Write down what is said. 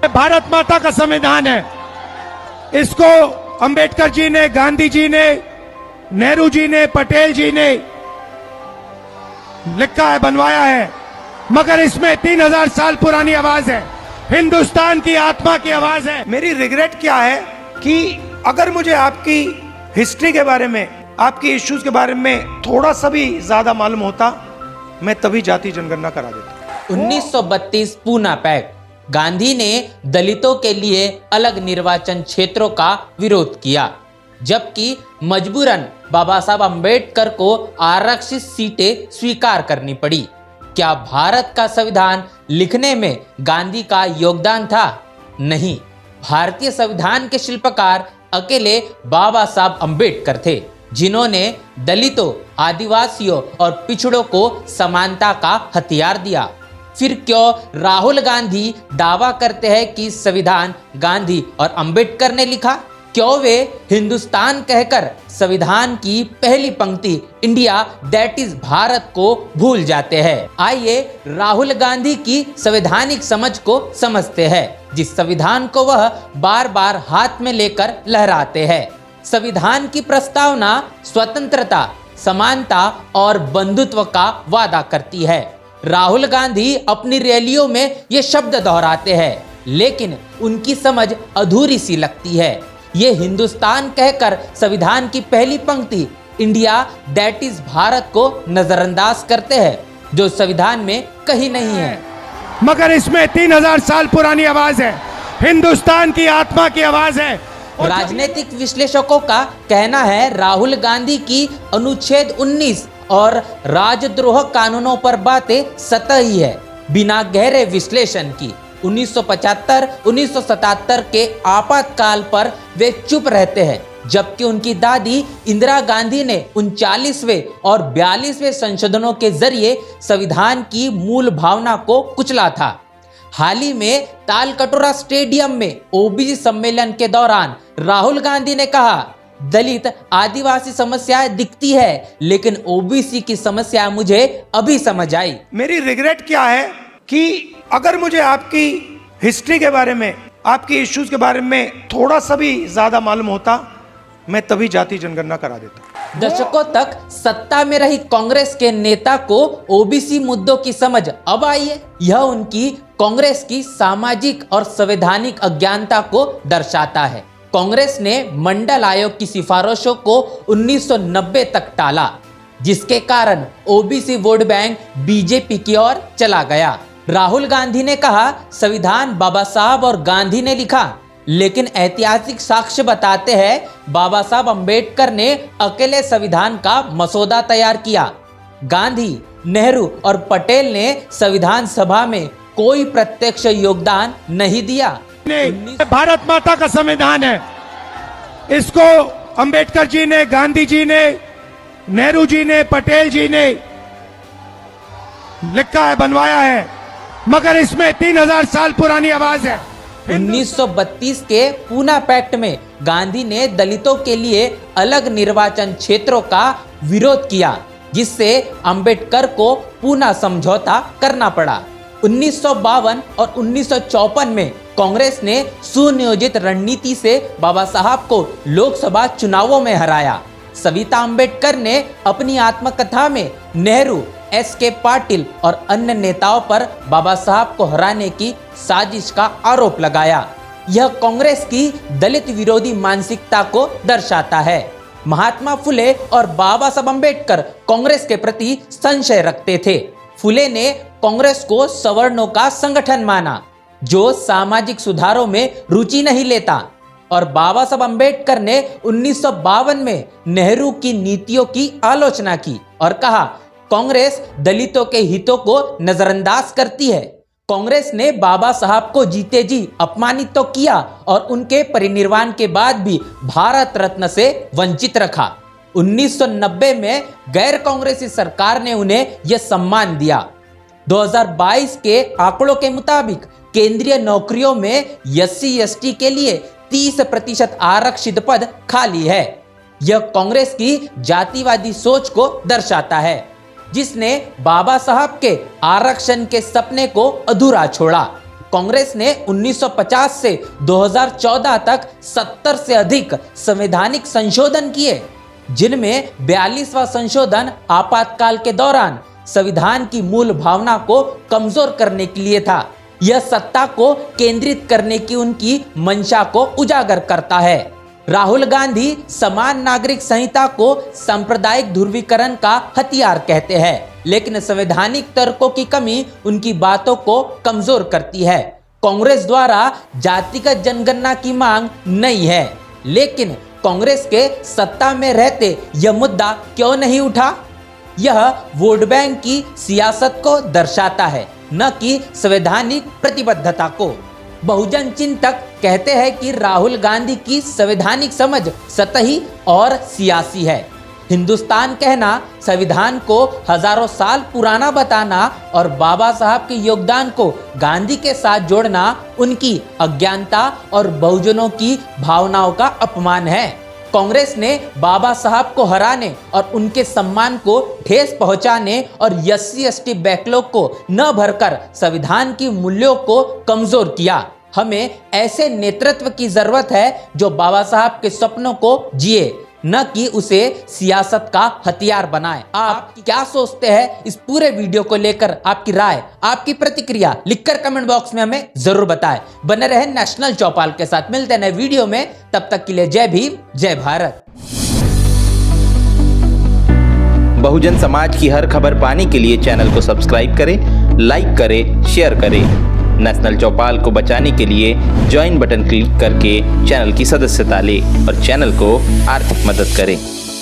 भारत माता का संविधान है। इसको अंबेडकर जी ने, गांधी जी ने, नेहरू जी ने, पटेल जी ने लिखा है, बनवाया है, मगर इसमें 3000 साल पुरानी आवाज है, हिंदुस्तान की आत्मा की आवाज है। मेरी रिग्रेट क्या है कि अगर मुझे आपकी हिस्ट्री के बारे में, आपकी इश्यूज के बारे में थोड़ा सा भी ज्यादा मालूम होता, मैं तभी जाति जनगणना करा देता। 1932 पूना पैक्ट। गांधी ने दलितों के लिए अलग निर्वाचन क्षेत्रों का विरोध किया, जबकि मजबूरन बाबा साहब अंबेडकर को आरक्षित सीटें स्वीकार करनी पड़ी। क्या भारत का संविधान लिखने में गांधी का योगदान था? नहीं, भारतीय संविधान के शिल्पकार अकेले बाबा साहब अंबेडकर थे, जिन्होंने दलितों, आदिवासियों और पिछड़ों को समानता का हथियार दिया। फिर क्यों राहुल गांधी दावा करते हैं कि संविधान गांधी और अंबेडकर ने लिखा? क्यों वे हिंदुस्तान कहकर संविधान की पहली पंक्ति इंडिया दैट इज भारत को भूल जाते हैं? आइए राहुल गांधी की संवैधानिक समझ को समझते हैं, जिस संविधान को वह बार बार हाथ में लेकर लहराते हैं। संविधान की प्रस्तावना स्वतंत्रता, समानता और बंधुत्व का वादा करती है। राहुल गांधी अपनी रैलियों में ये शब्द दोहराते हैं, लेकिन उनकी समझ अधूरी सी लगती है। ये हिंदुस्तान कहकर संविधान की पहली पंक्ति इंडिया दैट इज भारत को नजरअंदाज करते हैं, जो संविधान में कहीं नहीं है, मगर इसमें 3000 साल पुरानी आवाज है, हिंदुस्तान की आत्मा की आवाज है। राजनीतिक विश्लेषकों का कहना है राहुल गांधी की अनुच्छेद 19 और राजद्रोह कानूनों पर बातें सतही है, बिना गहरे विश्लेषण की। 1975-1977 के आपातकाल पर वे चुप रहते हैं, जबकि उनकी दादी इंदिरा गांधी ने 39वें और 42वें संशोधनों के जरिए संविधान की मूल भावना को कुचला था। हाल ही में तालकटोरा स्टेडियम में ओबीसी सम्मेलन के दौरान राहुल गांधी ने कहा, दलित आदिवासी समस्याएं दिखती है, लेकिन ओबीसी की समस्या मुझे अभी समझ आई। मेरी रिग्रेट क्या है कि अगर मुझे आपकी हिस्ट्री के बारे में, आपकी इश्यूज के बारे में थोड़ा सा भी ज्यादा मालूम होता, मैं तभी जाति जनगणना करा देता। दशकों तक सत्ता में रही कांग्रेस के नेता को ओबीसी मुद्दों की समझ अब आई है। यह उनकी कांग्रेस की सामाजिक और संवैधानिक अज्ञानता को दर्शाता है। कांग्रेस ने मंडल आयोग की सिफारिशों को 1990 तक टाला, जिसके कारण ओबीसी वोट बैंक बीजेपी की ओर चला गया। राहुल गांधी ने कहा, संविधान बाबा साहब और गांधी ने लिखा, लेकिन ऐतिहासिक साक्ष्य बताते हैं बाबा साहब अंबेडकर ने अकेले संविधान का मसौदा तैयार किया। गांधी, नेहरू और पटेल ने संविधान सभा में कोई प्रत्यक्ष योगदान नहीं दिया। भारत माता का संविधान है। इसको अंबेडकर जी ने, गांधी जी ने, नेहरू जी ने, पटेल जी ने लिखा है, बनवाया है, मगर इसमें 3000 साल पुरानी आवाज है। 1932 के पूना पैक्ट में गांधी ने दलितों के लिए अलग निर्वाचन क्षेत्रों का विरोध किया, जिससे अंबेडकर को पूना समझौता करना पड़ा। 1952 और 1954 में कांग्रेस ने सुनियोजित रणनीति से बाबा साहब को लोकसभा चुनावों में हराया। सविता अंबेडकर ने अपनी आत्मकथा में नेहरू, एस.के. पाटिल और अन्य नेताओं पर बाबा साहब को हराने की साजिश का आरोप लगाया। यह कांग्रेस की दलित विरोधी मानसिकता को दर्शाता है। महात्मा फुले और बाबा साहब अंबेडकर कांग्रेस के प्रति संशय रखते थे। फुले ने कांग्रेस को सवर्णों का संगठन माना, जो सामाजिक सुधारों में रुचि नहीं लेता, और बाबा साहब अंबेडकर ने 1952 में नेहरू की नीतियों की आलोचना की और कहा, कांग्रेस दलितों के हितों को नजरअंदाज करती है। कांग्रेस ने बाबा साहब को जीते जी अपमानित तो किया और उनके परिनिर्वाण के बाद भी भारत रत्न से वंचित रखा। 1990 में गैर कांग्रेसी सरकार ने उन्हें यह सम्मान दिया। 2022 के आंकड़ों के मुताबिक केंद्रीय नौकरियों में SC/ST के लिए 30% आरक्षित पद खाली है। यह कांग्रेस की जातिवादी सोच को दर्शाता है, जिसने बाबा साहब के आरक्षण के सपने को अधूरा छोड़ा। कांग्रेस ने 1950 से 2014 तक 70 से अधिक संवैधानिक संशोधन किए, जिनमें 42वां संशोधन आपातकाल के दौरान संविधान की मूल भावना को कमजोर करने के लिए था। यह सत्ता को केंद्रित करने की उनकी मंशा को उजागर करता है। राहुल गांधी समान नागरिक संहिता को सांप्रदायिक ध्रुवीकरण का हथियार कहते हैं, लेकिन संवैधानिक तर्कों की कमी उनकी बातों को कमजोर करती है। कांग्रेस द्वारा जातिगत जनगणना की मांग नहीं है, लेकिन कांग्रेस के सत्ता में रहते यह मुद्दा क्यों नहीं उठा? यह वोट बैंक की सियासत को दर्शाता है, न कि संवैधानिक प्रतिबद्धता को। बहुजन चिंतक कहते हैं कि राहुल गांधी की संवैधानिक समझ सतही और सियासी है। हिंदुस्तान कहना, संविधान को हजारों साल पुराना बताना और बाबा साहब के योगदान को गांधी के साथ जोड़ना उनकी अज्ञानता और बहुजनों की भावनाओं का अपमान है। कांग्रेस ने बाबा साहब को हराने और उनके सम्मान को ठेस पहुंचाने और SC/ST बैकलॉग को न भरकर संविधान की मूल्यों को कमजोर किया। हमें ऐसे नेतृत्व की जरूरत है जो बाबा साहब के सपनों को जिए, न कि उसे सियासत का हथियार बनाए। आप क्या सोचते हैं इस पूरे वीडियो को लेकर? आपकी राय, आपकी प्रतिक्रिया लिखकर कमेंट बॉक्स में हमें जरूर बताएं। बने रहे नेशनल चौपाल के साथ। मिलते हैं नए वीडियो में, तब तक के लिए जय भीम, जय भारत। बहुजन समाज की हर खबर पाने के लिए चैनल को सब्सक्राइब करें, लाइक करें, शेयर करें। नेशनल चौपाल को बचाने के लिए ज्वाइन बटन क्लिक करके चैनल की सदस्यता लें और चैनल को आर्थिक मदद करें।